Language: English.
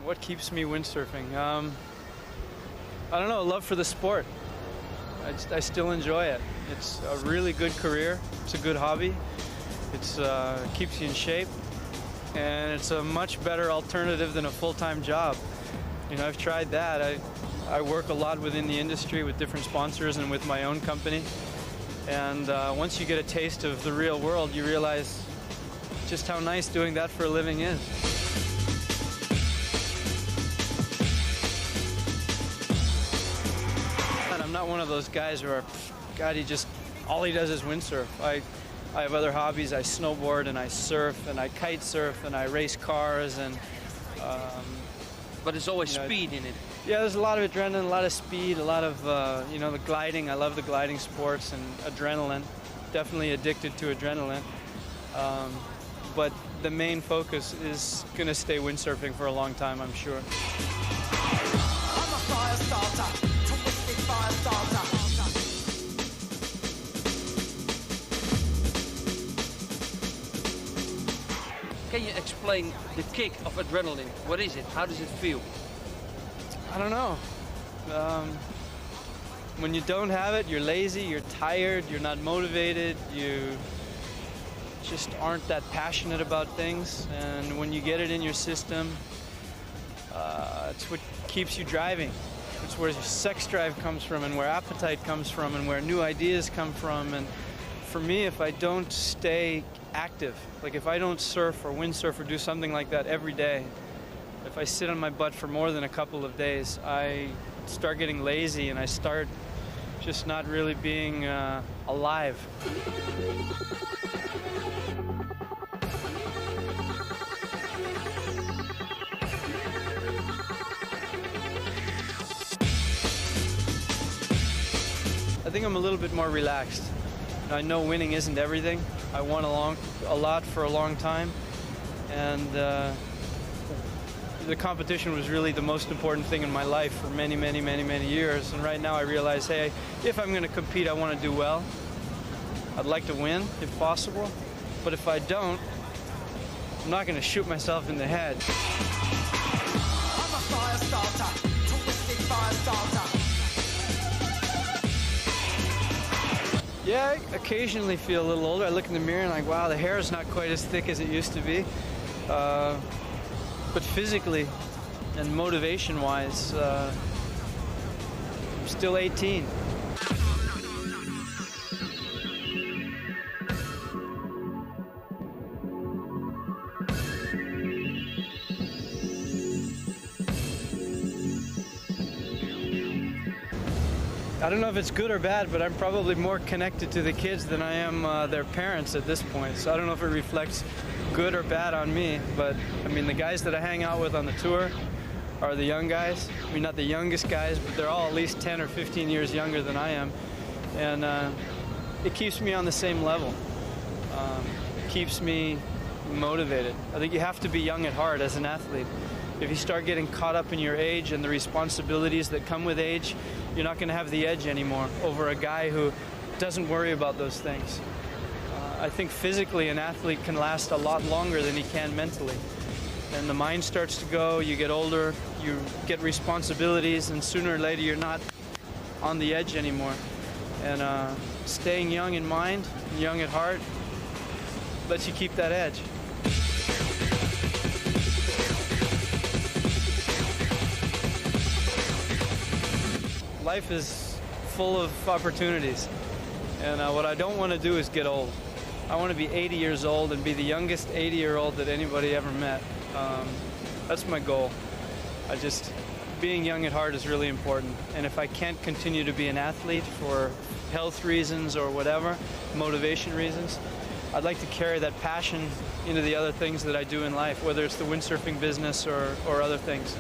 What keeps me windsurfing? I don't know, love for the sport. I still enjoy it. It's a really good career. It's a good hobby. It's keeps you in shape, and it's a much better alternative than a full-time job. You know, I've tried that. I work a lot within the industry with different sponsors and with my own company. And once you get a taste of the real world, you realize just how nice doing that for a living is. And I'm not one of those guys who are, God, all he does is windsurf. I have other hobbies. I snowboard and I surf and I kite surf and I race cars and. But there's always speed in it. Yeah, there's a lot of adrenaline, a lot of speed, a lot of the gliding. I love the gliding sports and adrenaline. Definitely addicted to adrenaline. But the main focus is going to stay windsurfing for a long time, I'm sure. I'm a fire starter, twisted fire starter. Can you explain the kick of adrenaline? What is it? How does it feel? I don't know. When you don't have it, you're lazy, you're tired, you're not motivated, you just aren't that passionate about things. And when you get it in your system, it's what keeps you driving. It's where your sex drive comes from and where appetite comes from and where new ideas come from. And for me, if I don't stay active, like if I don't surf or windsurf or do something like that every day, if I sit on my butt for more than a couple of days, I start getting lazy and I start just not really being alive. I think I'm a little bit more relaxed. I know winning isn't everything. I won a lot for a long time, and the competition was really the most important thing in my life for many, many, many, many years. And right now I realize, hey, if I'm going to compete, I want to do well. I'd like to win, if possible. But if I don't, I'm not going to shoot myself in the head. I'm a fire starter, twisted fire starter. Yeah, I occasionally feel a little older. I look in the mirror and like, wow, the hair is not quite as thick as it used to be. But physically and motivation-wise, I'm still 18. I don't know if it's good or bad, but I'm probably more connected to the kids than I am their parents at this point. So I don't know if it reflects good or bad on me, but I mean, the guys that I hang out with on the tour are the young guys. I mean, not the youngest guys, but they're all at least 10 or 15 years younger than I am. And it keeps me on the same level. It keeps me motivated. I think you have to be young at heart as an athlete. If you start getting caught up in your age and the responsibilities that come with age, you're not going to have the edge anymore over a guy who doesn't worry about those things. I think physically an athlete can last a lot longer than he can mentally. And the mind starts to go, you get older, you get responsibilities, and sooner or later you're not on the edge anymore. And staying young in mind, young at heart, lets you keep that edge. Life is full of opportunities, and what I don't want to do is get old. I want to be 80 years old and be the youngest 80-year-old that anybody ever met. That's my goal. Being young at heart is really important, and if I can't continue to be an athlete for health reasons or whatever, motivation reasons, I'd like to carry that passion into the other things that I do in life, whether it's the windsurfing business or other things.